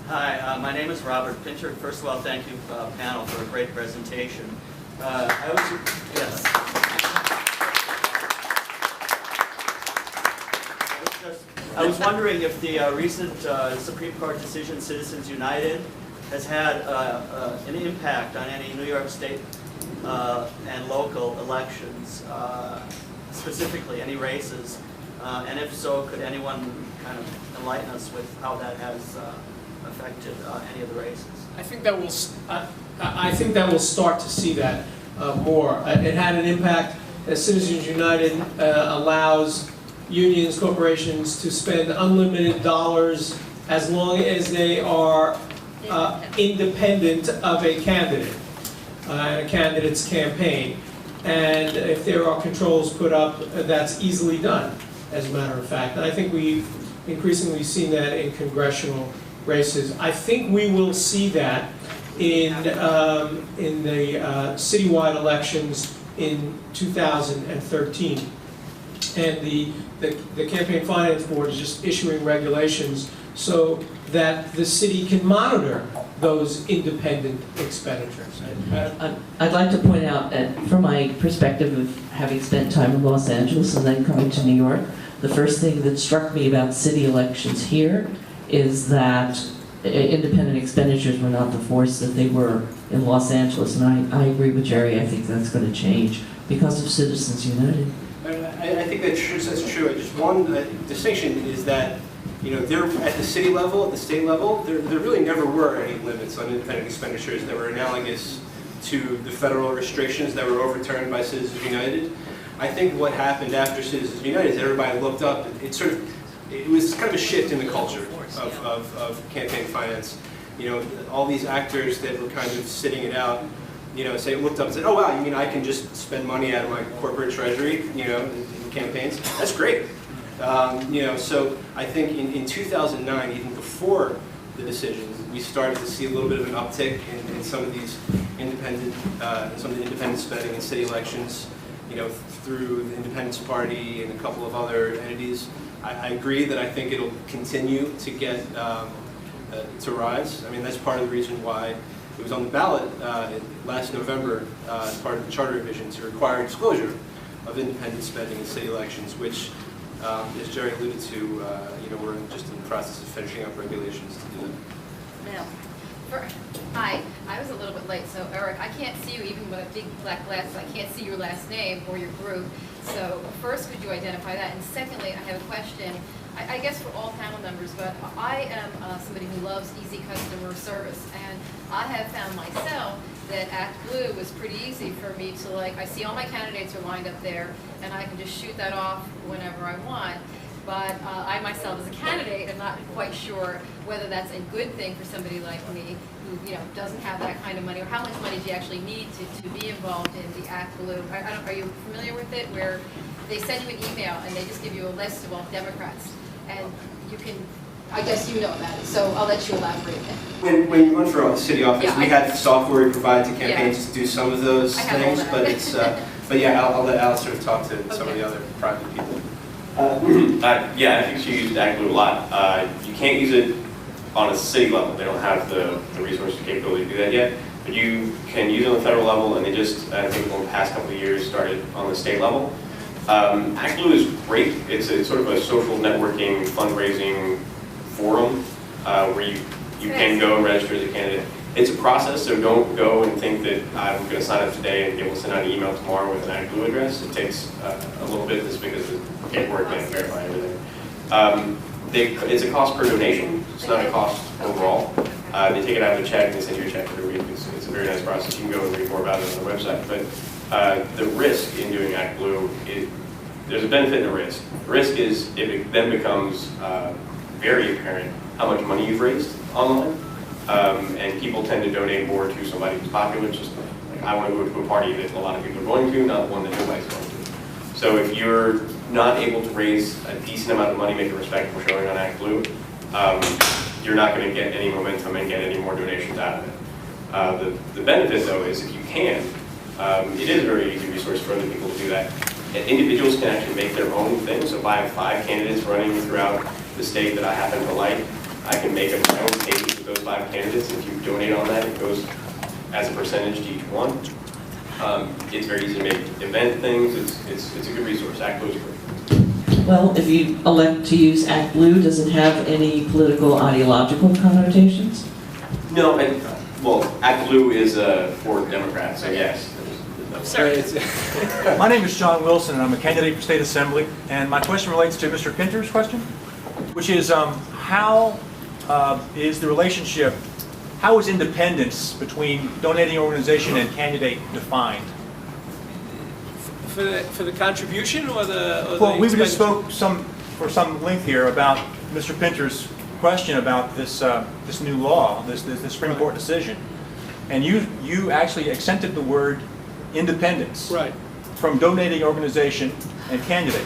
Hi, my name is Robert Pincher. First of all, thank you, panel, for a great presentation. Yes. I was wondering if the recent Supreme Court decision, Citizens United, has had an impact on any New York State and local elections, specifically any races, and if so, could anyone kind of enlighten us with how that has affected any of the races? I think that we'll start to see that more. It had an impact. Citizens United allows unions, corporations to spend unlimited dollars as long as they are independent of a candidate and a candidate's campaign. And if there are controls put up, that's easily done, as a matter of fact. And I think we've increasingly seen that in congressional races. I think we will see that in the citywide elections in 2013. And the Campaign Finance Board is just issuing regulations so that the city can monitor those independent expenditures. I'd like to point out, from my perspective of having spent time in Los Angeles and then coming to New York, the first thing that struck me about city elections here is that independent expenditures were not the force that they were in Los Angeles. And I agree with Jerry. I think that's going to change because of Citizens United. I think that's true. Just one distinction is that, you know, they're at the city level, at the state level, there really never were any limits on independent expenditures that were analogous to the federal restrictions that were overturned by Citizens United. I think what happened after Citizens United is everybody looked up. It was kind of a shift in the culture of campaign finance. You know, all these actors that were kind of sitting it out, you know, looked up and said, oh wow, you mean I can just spend money out of my corporate treasury, you know, in campaigns? That's great. You know, so I think in 2009, even before the decision, we started to see a little bit of an uptick in some of these independent, some of the independent spending in city elections, you know, through the Independence Party and a couple of other entities. I agree that I think it'll continue to get to rise. I mean, that's part of the reason why it was on the ballot last November as part of the charter revision to require disclosure of independent spending in city elections, which, as Jerry alluded to, you know, we're just in the process of finishing up regulations to do that. Now, hi, I was a little bit late, so Eric, I can't see you even with big black glasses. I can't see your last name or your group. So first, could you identify that? And secondly, I have a question, I guess for all panel members, but I am somebody who loves easy customer service, and I have found myself that Act Blue was pretty easy for me to, like, I see all my candidates are lined up there, and I can just shoot that off whenever I want. But I myself, as a candidate, am not quite sure whether that's a good thing for somebody like me who, you know, doesn't have that kind of money, or how much money do you actually need to be involved in the Act Blue? Are you familiar with it, where they send you an email and they just give you a list of all Democrats, and you can, I guess you know about it, so I'll let you elaborate. When you run for city office, yeah, we have software we provide to campaigns to do some of those things, but it's, but yeah, I'll let Alice sort of talk to some of the other private people. Yeah, I think she used Act Blue a lot. You can't use it on a city level. They don't have the resources or capability to do that yet. But you can use it on the federal level, and they just, I think in the past couple of years, started on the state level. Act Blue is great. It's sort of a social networking, fundraising forum where you can go and register as a candidate. It's a process, so don't go and think that I'm going to sign up today and be able to send out an email tomorrow with an Act Blue address. It takes a little bit just because the paperwork and verify everything. It's a cost per donation. It's not a cost overall. They take it out of the check and they send you a check every week. It's a very nice process. You can go and read more about it on the website. But the risk in doing Act Blue, there's a benefit and a risk. The risk is if it then becomes very apparent how much money you've raised online. And people tend to donate more to somebody who's popular. It's just like, I want to go to a party that a lot of people are going to, not one that nobody's going to. So if you're not able to raise a decent amount of money, make a respectable showing on Act Blue, you're not going to get any momentum and get any more donations out of it. The benefit, though, is if you can, it is a very easy resource for other people to do that. And individuals can actually make their own thing. So if I have 5 candidates running throughout the state that I happen to like, I can make up my own page with those 5 candidates. If you donate on that, it goes as a percentage to each one. It's very easy to make event things. It's a good resource. Act Blue is great. Well, if you elect to use Act Blue, does it have any political ideological connotations? No, well, Act Blue is for Democrats, so yes. My name is John Wilson, and I'm a candidate for State Assembly. And my question relates to Mr. Pinter's question, which is how is the relationship, how is independence between donating organization and candidate defined? For the contribution or the Well, we just expenditure? spoke for some length here about Mr. Pinter's question about this this new law, this Supreme Court decision, and you actually accented the word independence Right. from donating organization and candidate.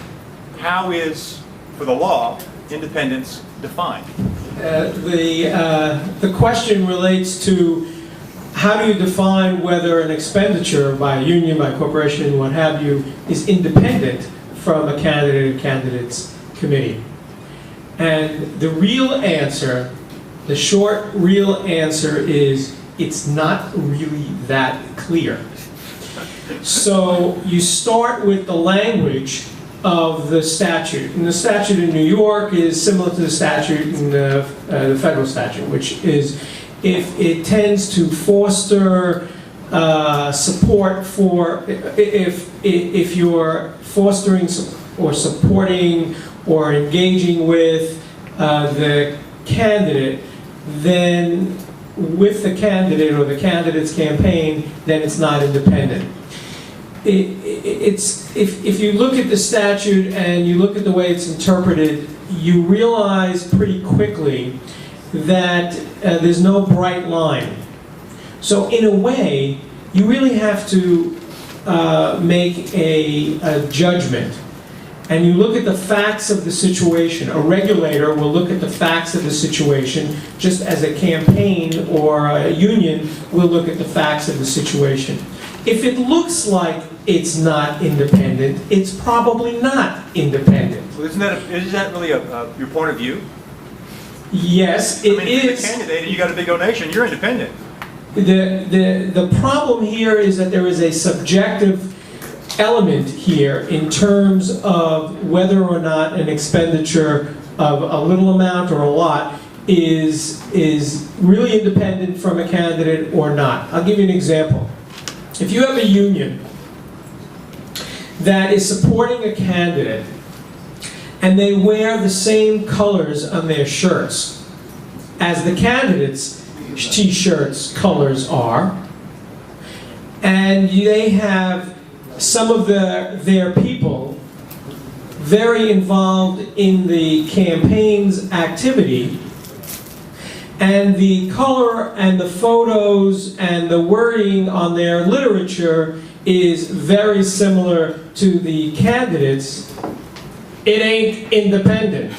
How is, for the law, independence defined? The question relates to how do you define whether an expenditure by a union, by a corporation, what have you, is independent from a candidate or candidate's committee? And the real answer, the short real answer is it's not really that clear. So you start with the language of the statute. And the statute in New York is similar to the statute in the federal statute, which is if it tends to foster support for, if you're fostering or supporting or engaging with the candidate, then with the candidate or the candidate's campaign, then it's not independent. If you look at the statute and you look at the way it's interpreted, you realize pretty quickly that there's no bright line. So in a way, you really have to make a judgment. And you look at the facts of the situation. A regulator will look at the facts of the situation, just as a campaign or a union will look at the facts of the situation. If it looks like it's not independent, it's probably not independent. Well, isn't that really your point of view? Yes, it I mean, if you're is. a candidate and you got a big donation, you're independent. The problem here is that there is a subjective element here in terms of whether or not an expenditure of a little amount or a lot is really independent from a candidate or not. I'll give you an example. If you have a union that is supporting a candidate and they wear the same colors on their shirts as the candidate's t-shirts colors are, and they have some of their people very involved in the campaign's activity, and the color and the photos and the wording on their literature is very similar to the candidates, it ain't independent.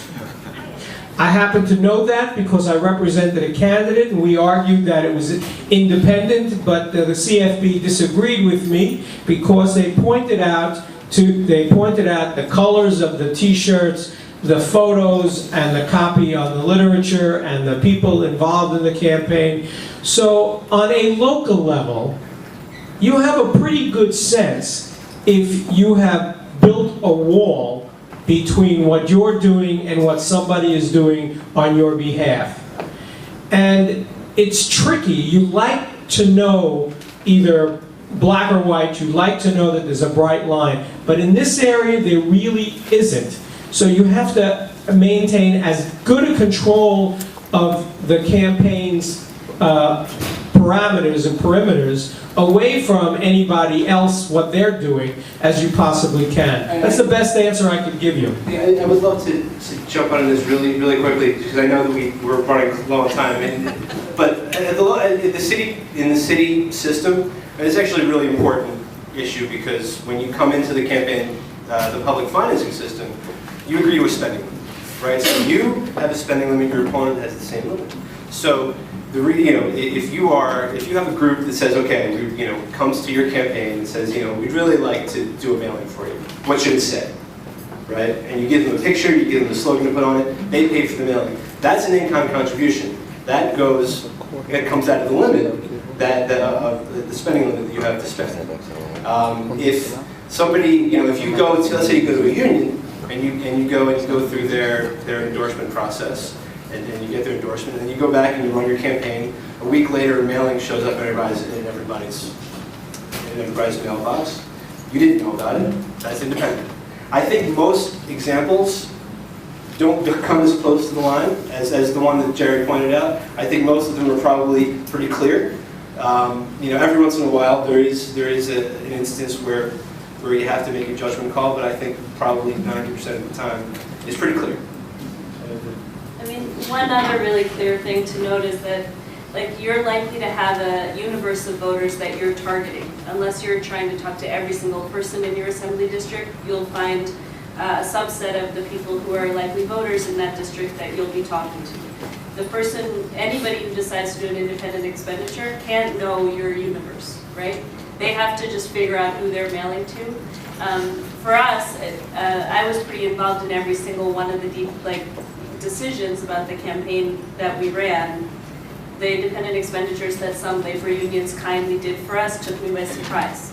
I happen to know that because I represented a candidate and we argued that it was independent, but the CFB disagreed with me because they pointed out the colors of the t-shirts, the photos and the copy on the literature and the people involved in the campaign. So on a local level, you have a pretty good sense if you have built a wall between what you're doing and what somebody is doing on your behalf. And it's tricky. You like to know either black or white, you like to know that there's a bright line. But in this area, there really isn't. So you have to maintain as good a control of the campaign's parameters and perimeters away from anybody else, what they're doing, as you possibly can. That's the best answer I could give you. Yeah, I would love to jump on this really quickly, because I know that we're running low on time. But in the city system, it's actually a really important issue, because when you come into the campaign, the public financing system, you agree with spending limit, right? So you have a spending limit, your opponent has the same limit. So if you have a group that says, okay, comes to your campaign and says, we'd really like to do a mailing for you, what should it say, right? And you give them a picture, you give them a slogan to put on it, they pay for the mailing. That's an in-kind contribution. That comes out of the limit, the spending limit that you have to spend. If somebody, if you go to, let's say you go to a union, and you go through their endorsement process, and you get their endorsement, and then you go back and you run your campaign. A week later, a mailing shows up in everybody's mailbox. You didn't know about it. That's independent. I think most examples don't come as close to the line as the one that Jerry pointed out. I think most of them are probably pretty clear. Every once in a while there is an instance where you have to make a judgment call, but I think probably 90% of the time it's pretty clear. I mean, one other really clear thing to note is that you're likely to have a universe of voters that you're targeting. Unless you're trying to talk to every single person in your assembly district, you'll find a subset of the people who are likely voters in that district that you'll be talking to. Anybody who decides to do an independent expenditure can't know your universe, right? They have to just figure out who they're mailing to. For us, I was pretty involved in every single one of the decisions about the campaign that we ran. The independent expenditures that some labor unions kindly did for us took me by surprise.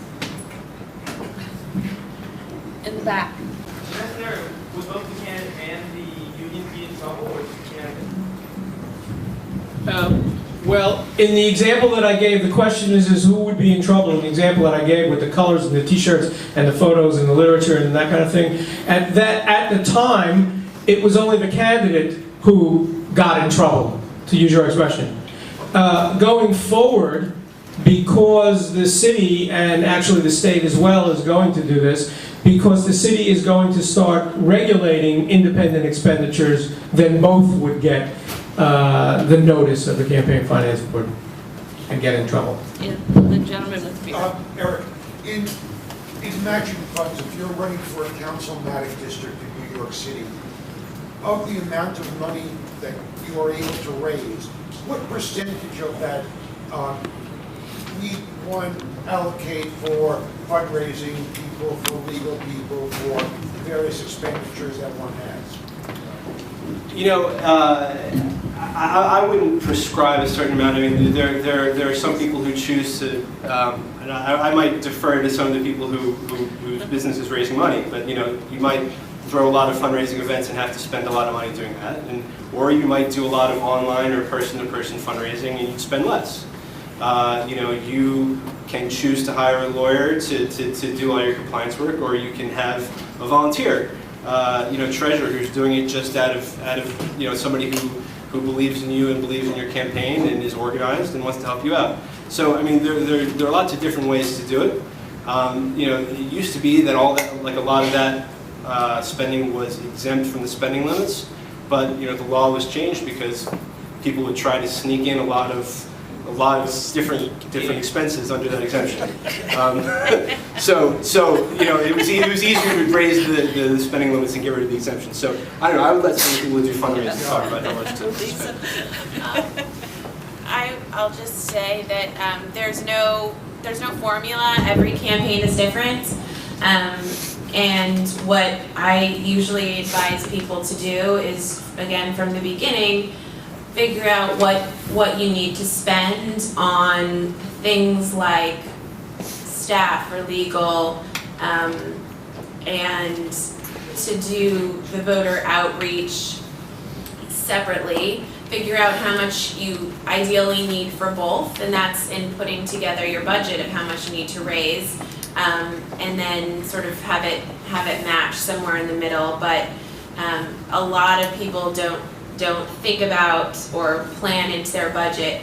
In the back. Would both the candidate and the union be in trouble, or just the candidate? Well, in the example that I gave, the question is who would be in trouble? In the example that I gave with the colors and the T-shirts and the photos and the literature and that kind of thing, at the time, it was only the candidate who got in trouble, to use your expression. Going forward, because the city, and actually the state as well, is going to do this, because the city is going to start regulating independent expenditures, then both would get the notice of the Campaign Finance Board and get in trouble. Yeah, the gentleman with the beard. Eric, in matching funds, if you're running for a councilmatic district in New York City, of the amount of money that you are able to raise, what percentage of that we one allocate for fundraising people, for legal people, for various expenditures that one has? I wouldn't prescribe a certain amount. I mean, there are some people who choose to, and I might defer to some of the people whose business is raising money, but you might throw a lot of fundraising events and have to spend a lot of money doing that, or you might do a lot of online or person-to-person fundraising and you'd spend less. You can choose to hire a lawyer to do all your compliance work, or you can have a volunteer, treasurer who's doing it just out of somebody who believes in you and believes in your campaign and is organized and wants to help you out. So I mean, there are lots of different ways to do it. It used to be that a lot of that spending was exempt from the spending limits, but the law was changed because people would try to sneak in a lot of different expenses under that exemption. It was easier to raise the spending limits and get rid of the exemption. So I don't know. I would let some people who do fundraising talk about how much to spend. I'll just say that there's no formula. Every campaign is different. And what I usually advise people to do is, again, from the beginning, figure out what you need to spend on things like staff or legal, and to do the voter outreach separately. Figure out how much you ideally need for both, and that's in putting together your budget of how much you need to raise, and then sort of have it match somewhere in the middle. But a lot of people don't think about or plan into their budget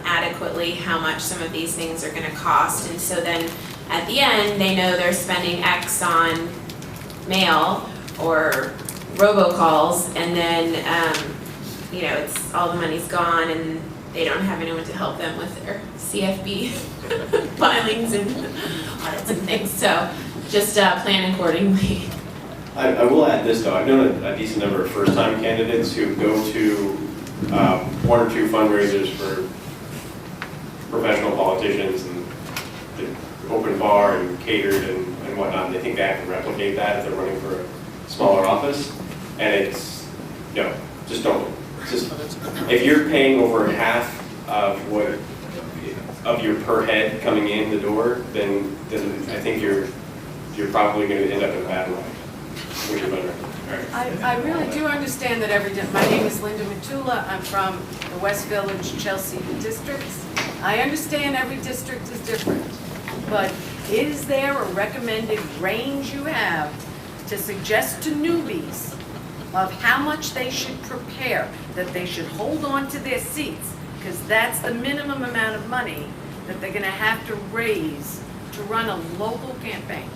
adequately how much some of these things are going to cost, and so then at the end they know they're spending X on mail or robocalls, and then it's all the money's gone and they don't have anyone to help them with their CFB filings and audits and things. So just plan accordingly. I will add this though. I've known a decent number of first-time candidates who go to one or two fundraisers for professional politicians and the open bar and catered and whatnot. And they think they have to replicate that if they're running for a smaller office, and it's just don't. just, if you're paying over half of of your per head coming in the door, then I think you're probably going to end up in a bad light with your voter. I really do understand that my name is Linda Matula, I'm from the West Village, Chelsea districts. I understand every district is different, but is there a recommended range you have to suggest to newbies of how much they should prepare, that they should hold on to their seats? Because that's the minimum amount of money that they're gonna have to raise to run a local campaign.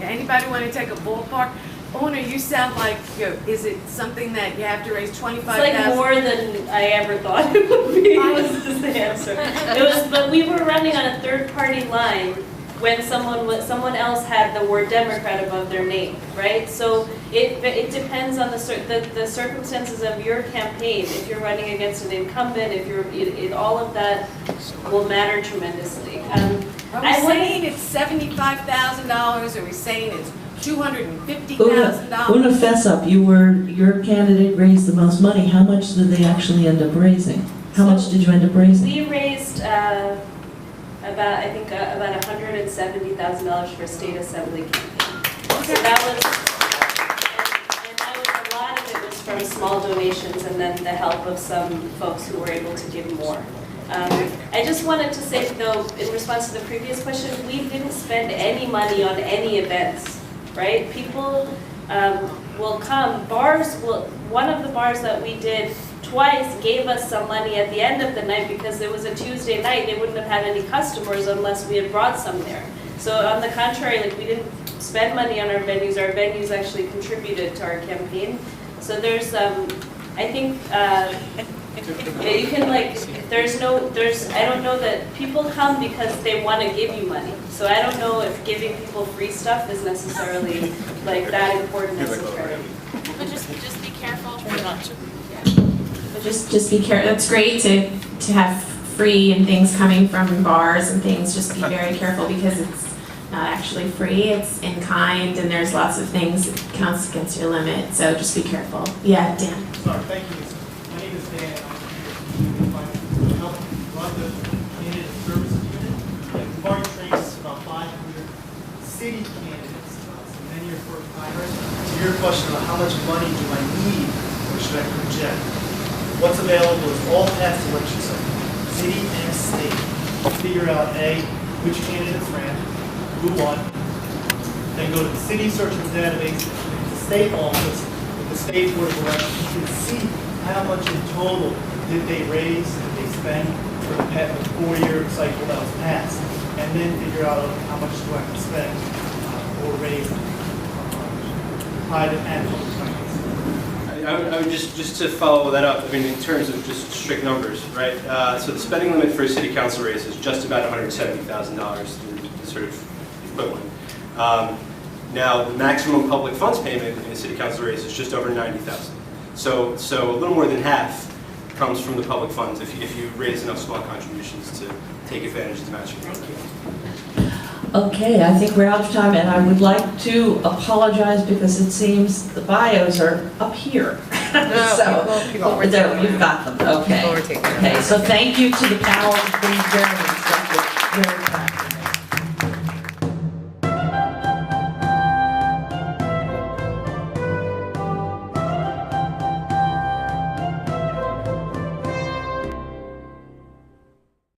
Anybody want to take a ballpark? Oona, you sound like, is it something that you have to raise 25,000? It's like more than I ever thought it would be, was just the answer. But we were running on a third-party line when someone else had the word Democrat above their name, right? So it depends on the circumstances of your campaign. If you're running against an incumbent, all of that will matter tremendously. Are we saying it's $75,000? Are we saying it's $250,000? Oona, fess up, your candidate raised the most money. How much did they actually end up raising? How much did you end up raising? We raised about $170,000 for a state assembly campaign. So that was, and a lot of it was from small donations and then the help of some folks who were able to give more. I just wanted to say, though, in response to the previous question, we didn't spend any money on any events, right? People will come. One of the bars that we did twice gave us some money at the end of the night because it was a Tuesday night. They wouldn't have had any customers unless we had brought some there. So on the contrary, we didn't spend money on our venues. Our venues actually contributed to our campaign. So there's, I think, you can I don't know that people come because they want to give you money. So I don't know if giving people free stuff is necessarily that important necessarily. But just be careful. Just be careful. That's great to have free and things coming from bars and things. Just be very careful because it's not actually free. It's in kind, and there's lots of things that counts against your limit. So just be careful. Yeah, Dan. Sorry, thank you. My name is Dan. I help run the candidate services unit. We've already trained about 500 city candidates. So many are first timers. To your question about how much money do I need or should I project? What's available is all past election cycles, city and state. Figure out which candidates ran, who won, then go to the city, search the database, the state office, with the state board of elections. You can see how much in total did they raise, did they spend for the 4-year cycle that was passed, and then figure out how much do I have to spend or raise private and public finance. I would just to follow that up, I mean, in terms of just strict numbers, right? So the spending limit for a city council race is just about $170,000, sort of equivalent. Now, the maximum public funds payment in a city council race is just over $90,000. So a little more than half comes from the public funds if you raise enough small contributions to take advantage of the matching program. Okay, I think we're out of time, and I would like to apologize because it seems the bios are up here. People were taking you've got them. Okay. People were taking them. Okay, so thank you to the panel for being very receptive, very kind.